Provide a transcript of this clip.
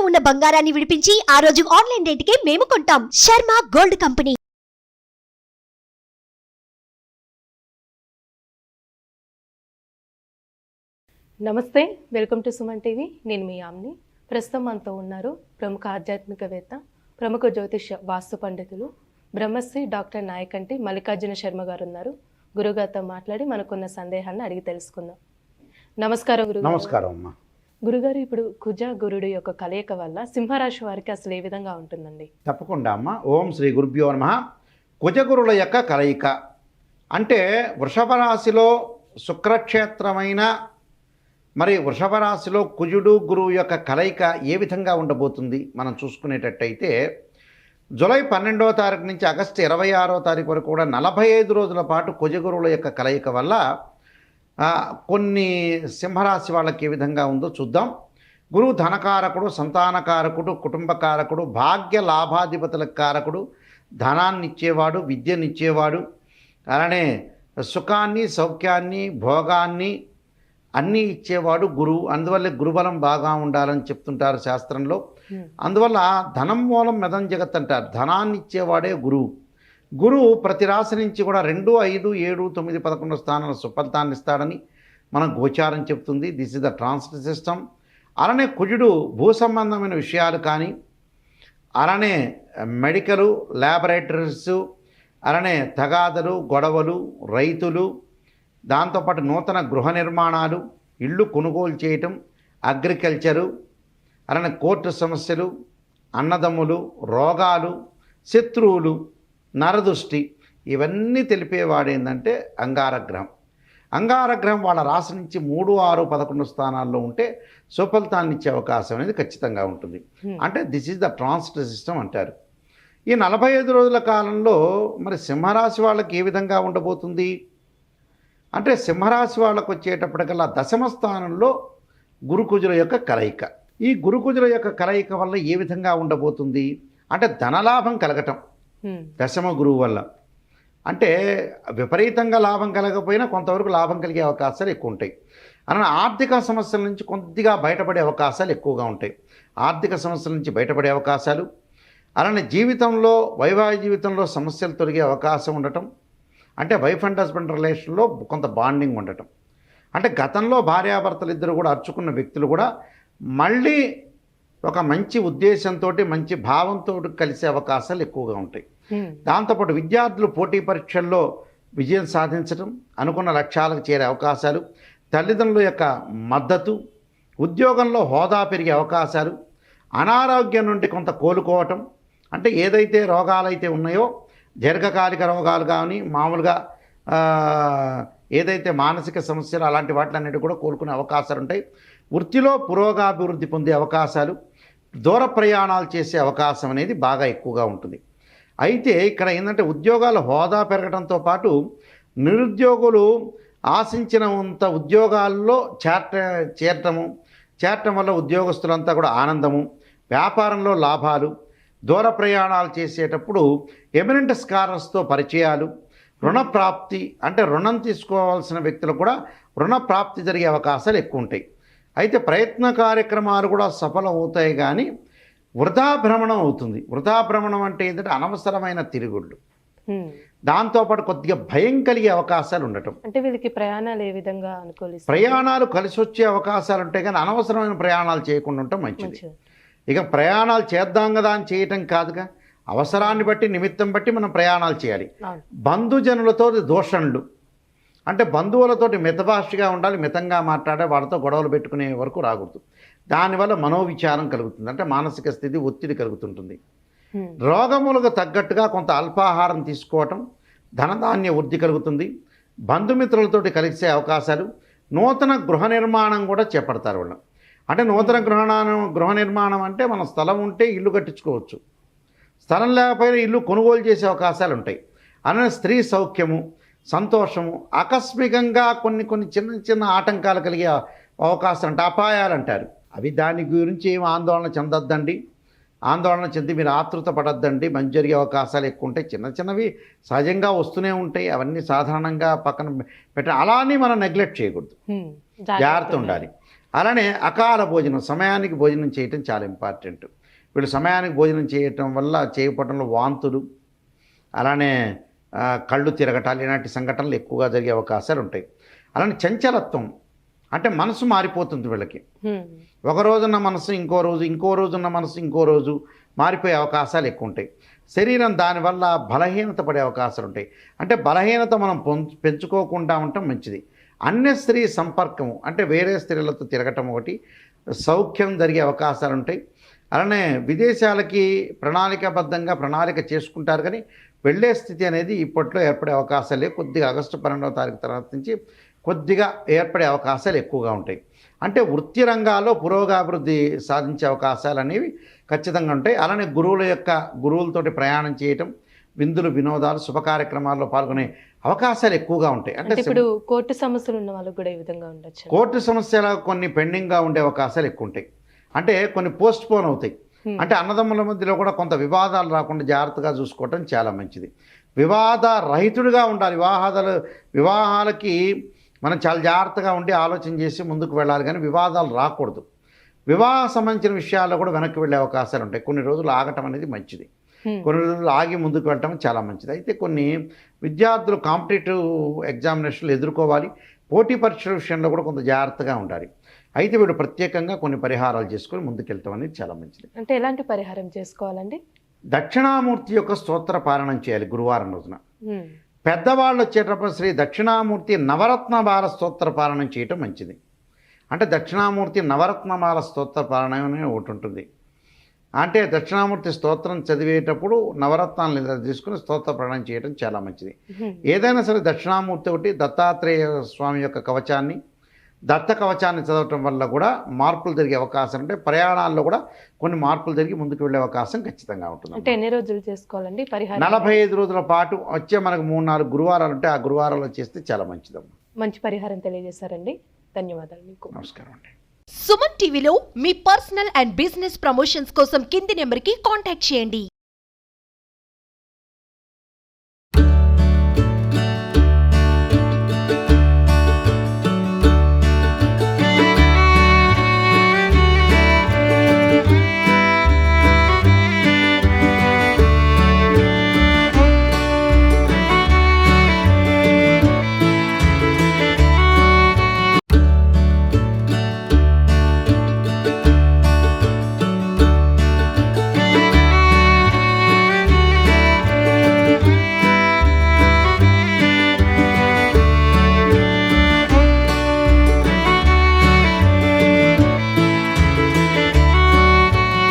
ఉన్న బంగారాన్ని విడిపించి ఆ రోజు ఆన్లైన్ రేటుకే మేము కొంటాం. Sharma gold company. నమస్తే, వెల్కమ్ టు సుమన్ టీవీ. నేను మీ ఆమ్ని. ప్రస్తుతం మనతో ఉన్నారు ప్రముఖ ఆధ్యాత్మికవేత్త, ప్రముఖ జ్యోతిష వాస్తు పండితులు, బ్రహ్మశ్రీ డాక్టర్ నాయకంటి మల్లికార్జున శర్మ గారు ఉన్నారు. గురుగారితో మాట్లాడి మనకున్న సందేహాన్ని అడిగి తెలుసుకుందాం. నమస్కారం గురుగారు. నమస్కారం అమ్మా. గురుగారు, ఇప్పుడు కుజ గురుడు యొక్క కలయిక వల్ల సింహరాశి వారికి అసలు ఏ విధంగా ఉంటుందండి? తప్పకుండా అమ్మ. ఓం శ్రీ గురుభ్యో నమః. కుజగురుల యొక్క కలయిక అంటే వృషభ రాశిలో శుక్రక్షేత్రమైన మరి వృషభ రాశిలో కుజుడు గురువు యొక్క కలయిక ఏ విధంగా ఉండబోతుంది మనం చూసుకునేటట్టయితే జూలై 12వ తారీఖు నుంచి ఆగస్టు 26వ తారీఖు వరకు కూడా 45 రోజుల పాటు కుజగురువుల యొక్క కలయిక వల్ల కొన్ని సింహరాశి వాళ్ళకి ఏ విధంగా ఉందో చూద్దాం. గురువు ధనకారకుడు, సంతానకారకుడు, కుటుంబకారకుడు, భాగ్య లాభాధిపతులకు కారకుడు, ధనాన్ని ఇచ్చేవాడు, విద్యనిచ్చేవాడు, అలానే సుఖాన్ని, సౌఖ్యాన్ని, భోగాన్ని అన్నీ ఇచ్చేవాడు గురువు. అందువల్ల గురుబలం బాగా ఉండాలని చెప్తుంటారు శాస్త్రంలో. అందువల్ల ధనం మూలం మెదం జగత్ అంటారు. ధనాన్ని ఇచ్చేవాడే గురువు. గురువు ప్రతి రాశి నుంచి కూడా 2, 5, 7, 9, 11 స్థానాల సుఫలితాన్ని ఇస్తాడని మనం గోచారం చెప్తుంది. This is the transit system. అలానే కుజుడు భూ సంబంధమైన విషయాలు కానీ, అలానే మెడికలు, ల్యాబొరేటరీస్, అలానే తగాదలు, గొడవలు, రైతులు, దాంతోపాటు నూతన గృహ నిర్మాణాలు, ఇళ్ళు కొనుగోలు చేయటం, అగ్రికల్చరు, అలానే కోర్టు సమస్యలు, అన్నదమ్ములు, రోగాలు, శత్రువులు, నరదృష్టి, ఇవన్నీ తెలిపేవాడు ఏంటంటే అంగారగ్రహం. అంగారగ్రహం వాళ్ళ రాశి నుంచి 3, 6, 11 స్థానాల్లో ఉంటే సుఫలితాన్ని ఇచ్చే అవకాశం అనేది ఖచ్చితంగా ఉంటుంది. అంటే this is the transit system అంటారు. ఈ 45 రోజుల కాలంలో మరి సింహరాశి వాళ్ళకి ఏ విధంగా ఉండబోతుంది అంటే, సింహరాశి వాళ్ళకు వచ్చేటప్పటికల్లా 10వ స్థానంలో గురుకుజుల యొక్క కలయిక. ఈ గురుకుజుల యొక్క కలయిక వల్ల ఏ విధంగా ఉండబోతుంది అంటే ధనలాభం కలగటం 10వ గురువు వల్ల. అంటే విపరీతంగా లాభం కలగకపోయినా కొంతవరకు లాభం కలిగే అవకాశాలు ఎక్కువ ఉంటాయి. అలానే ఆర్థిక సమస్యల నుంచి కొద్దిగా బయటపడే అవకాశాలు ఎక్కువగా ఉంటాయి. ఆర్థిక సమస్యల నుంచి బయటపడే అవకాశాలు, అలానే జీవితంలో, వైవాహిక జీవితంలో సమస్యలు తొలగే అవకాశం ఉండటం. అంటే వైఫ్ అండ్ హస్బెండ్ రిలేషన్లో కొంత బాండింగ్ ఉండటం. అంటే గతంలో భార్యాభర్తలు ఇద్దరు కూడా అర్చుకున్న వ్యక్తులు కూడా మళ్ళీ ఒక మంచి ఉద్దేశంతో, మంచి భావంతో కలిసే అవకాశాలు ఎక్కువగా ఉంటాయి. దాంతోపాటు విద్యార్థులు పోటీ పరీక్షల్లో విజయం సాధించడం, అనుకున్న లక్ష్యాలకు చేరే అవకాశాలు, తల్లిదండ్రుల యొక్క మద్దతు, ఉద్యోగంలో హోదా పెరిగే అవకాశాలు, అనారోగ్యం నుండి కొంత కోలుకోవటం. అంటే ఏదైతే రోగాలైతే ఉన్నాయో, దీర్ఘకాలిక రోగాలు కానీ, మామూలుగా ఏదైతే మానసిక సమస్యలు అలాంటి వాటిలన్నిటి కూడా కోలుకునే అవకాశాలు ఉంటాయి. వృత్తిలో పురోగాభివృద్ధి పొందే అవకాశాలు, దూర ప్రయాణాలు చేసే అవకాశం అనేది బాగా ఎక్కువగా ఉంటుంది. అయితే ఇక్కడ ఏంటంటే ఉద్యోగాల హోదా పెరగడంతో పాటు నిరుద్యోగులు ఆశించినంత ఉద్యోగాల్లో చేరటం వల్ల ఉద్యోగస్తులంతా కూడా ఆనందము, వ్యాపారంలో లాభాలు, దూర ప్రయాణాలు చేసేటప్పుడు ఎమినెంట్ స్కాలర్స్తో పరిచయాలు, రుణప్రాప్తి, అంటే రుణం తీసుకోవాల్సిన వ్యక్తులు కూడా రుణప్రాప్తి జరిగే అవకాశాలు ఎక్కువ ఉంటాయి. అయితే ప్రయత్న కార్యక్రమాలు కూడా సఫలం అవుతాయి, కానీ వృధాభ్రమణం అవుతుంది. వృధాభ్రమణం అంటే ఏంటంటే అనవసరమైన తిరుగుళ్ళు, దాంతోపాటు కొద్దిగా భయం కలిగే అవకాశాలు ఉండటం. అంటే వీళ్ళకి ప్రయాణాలు ఏ విధంగా అనుకూలిస్తాయి? ప్రయాణాలు కలిసి వచ్చే అవకాశాలు ఉంటాయి, కానీ అనవసరమైన ప్రయాణాలు చేయకుండా ఉండటం మంచిది. ఇక ప్రయాణాలు చేద్దాం కదా అని చేయటం కాదుగా, అవసరాన్ని బట్టి, నిమిత్తం బట్టి మనం ప్రయాణాలు చేయాలి. బంధుజనులతో దూషణలు, అంటే బంధువులతోటి మితభాషగా ఉండాలి, మితంగా మాట్లాడే, వాళ్ళతో గొడవలు పెట్టుకునే వరకు రాకూడదు. దానివల్ల మనోవిచారం కలుగుతుంది, అంటే మానసిక స్థితి, ఒత్తిడి కలుగుతుంటుంది. రోగములకు తగ్గట్టుగా కొంత అల్పాహారం తీసుకోవటం, ధనధాన్య వృద్ధి కలుగుతుంది. బంధుమిత్రులతోటి కలిసే అవకాశాలు, నూతన గృహ నిర్మాణం కూడా చేపడతారు వాళ్ళు. అంటే నూతన గృహ నిర్మాణం అంటే మన స్థలం ఉంటే ఇల్లు కట్టించుకోవచ్చు, స్థలం లేకపోయినా ఇల్లు కొనుగోలు చేసే అవకాశాలు ఉంటాయి. అలానే స్త్రీ సౌఖ్యము, సంతోషము, ఆకస్మికంగా కొన్ని చిన్న ఆటంకాలు కలిగే అవకాశం అంటే అపాయాలు అంటారు అవి. దాని గురించి ఏమి ఆందోళన చెందొద్దండి. ఆందోళన చెంది మీరు ఆతృత పడొద్దండి. మంచి జరిగే అవకాశాలు ఎక్కువ ఉంటాయి. చిన్నవి సహజంగా వస్తూనే ఉంటాయి, అవన్నీ సాధారణంగా పక్కన పెట్ట, అలానే మనం నెగ్లెక్ట్ చేయకూడదు, జాగ్రత్త ఉండాలి. అలానే అకాల భోజనం, సమయానికి భోజనం చేయటం చాలా ఇంపార్టెంట్. వీళ్ళు సమయానికి భోజనం చేయటం వల్ల చేయకపోవడంలో వాంతులు, అలానే కళ్ళు తిరగటాలు, ఇలాంటి సంఘటనలు ఎక్కువగా జరిగే అవకాశాలు ఉంటాయి. అలానే చంచలత్వం, అంటే మనసు మారిపోతుంది వీళ్ళకి. ఒక రోజున్న మనసు ఇంకో రోజు, ఇంకో రోజున్న మనసు ఇంకో రోజు మారిపోయే అవకాశాలు ఎక్కువ ఉంటాయి. శరీరం దానివల్ల బలహీనత పడే అవకాశాలు ఉంటాయి. అంటే బలహీనత మనం పెంచుకోకుండా ఉండటం మంచిది. అన్య స్త్రీ సంపర్కం, అంటే వేరే స్త్రీలతో తిరగటం ఒకటి, సౌఖ్యం జరిగే అవకాశాలు ఉంటాయి. అలానే విదేశాలకి ప్రణాళికాబద్ధంగా ప్రణాళిక చేసుకుంటారు, కానీ వెళ్ళే స్థితి అనేది ఇప్పట్లో ఏర్పడే అవకాశాలే. కొద్దిగా ఆగస్టు 12వ తారీఖు తర్వాత నుంచి కొద్దిగా ఏర్పడే అవకాశాలు ఎక్కువగా ఉంటాయి. అంటే వృత్తి రంగాల్లో పురోగాభివృద్ధి సాధించే అవకాశాలు అనేవి ఖచ్చితంగా ఉంటాయి. అలానే గురువులతోటి ప్రయాణం చేయటం, విందులు, వినోదాలు, శుభ కార్యక్రమాల్లో పాల్గొనే అవకాశాలు ఎక్కువగా ఉంటాయి. అంటే ఇప్పుడు కోర్టు సమస్యలు ఉన్న వాళ్ళకి కూడా ఈ విధంగా ఉండొచ్చు. కోర్టు సమస్యలు కొన్ని పెండింగ్గా ఉండే అవకాశాలు ఎక్కువ ఉంటాయి. అంటే కొన్ని పోస్ట్ పోన్ అవుతాయి. అంటే అన్నదమ్ముల మధ్యలో కూడా కొంత వివాదాలు రాకుండా జాగ్రత్తగా చూసుకోవటం చాలా మంచిది. వివాద రహితుడిగా ఉండాలి. వివాహాలకి మనం చాలా జాగ్రత్తగా ఉండి ఆలోచన చేసి ముందుకు వెళ్ళాలి, కానీ వివాదాలు రాకూడదు. వివాహ సంబంధించిన విషయాల్లో కూడా వెనక్కి వెళ్ళే అవకాశాలు ఉంటాయి. కొన్ని రోజులు ఆగటం అనేది మంచిది, కొన్ని రోజులు ఆగి ముందుకు వెళ్ళటం చాలా మంచిది. అయితే కొన్ని విద్యార్థులు కాంపిటేటివ్ ఎగ్జామినేషన్లు ఎదుర్కోవాలి. పోటీ పరీక్షల విషయంలో కూడా కొంత జాగ్రత్తగా ఉండాలి. అయితే వీడు ప్రత్యేకంగా కొన్ని పరిహారాలు చేసుకొని ముందుకెళ్తాం అనేది చాలా మంచిది. అంటే ఎలాంటి పరిహారం చేసుకోవాలండి? దక్షిణామూర్తి యొక్క స్తోత్ర పారాయణం చేయాలి గురువారం రోజున. పెద్దవాళ్ళు వచ్చేటప్పుడు శ్రీ దక్షిణామూర్తి నవరత్నమాల స్తోత్ర పారాయణం చేయటం మంచిది. అంటే దక్షిణామూర్తి నవరత్నమాల స్తోత్ర పారాయణం అనేది ఒకటి ఉంటుంది. అంటే దక్షిణామూర్తి స్తోత్రం చదివేటప్పుడు నవరత్నాలను తీసుకుని స్తోత్ర పారాయణం చేయడం చాలా మంచిది. ఏదైనా సరే దక్షిణామూర్తి ఒకటి, దత్తాత్రేయ స్వామి యొక్క కవచాన్ని, దత్త కవచాన్ని చదవటం వల్ల కూడా మార్పులు జరిగే అవకాశం ఉంటాయి. ప్రయాణాల్లో కూడా కొన్ని మార్పులు జరిగి ముందుకు వెళ్ళే అవకాశం ఖచ్చితంగా ఉంటుంది. అంటే ఎన్ని రోజులు చేసుకోవాలండి పరిహారం? 45 రోజుల పాటు. వచ్చే మనకు 3-4 గురువారాలు ఉంటే ఆ గురువారాలు చేస్తే చాలా మంచిదమ్మా. మంచి పరిహారం తెలియజేశారండి. ధన్యవాదాలు మీకు. నమస్కారం అండి. సుమన్ టీవీలో మీ పర్సనల్ అండ్ బిజినెస్ ప్రమోషన్స్ కోసం కింది నెంబర్కి కాంటాక్ట్ చేయండి.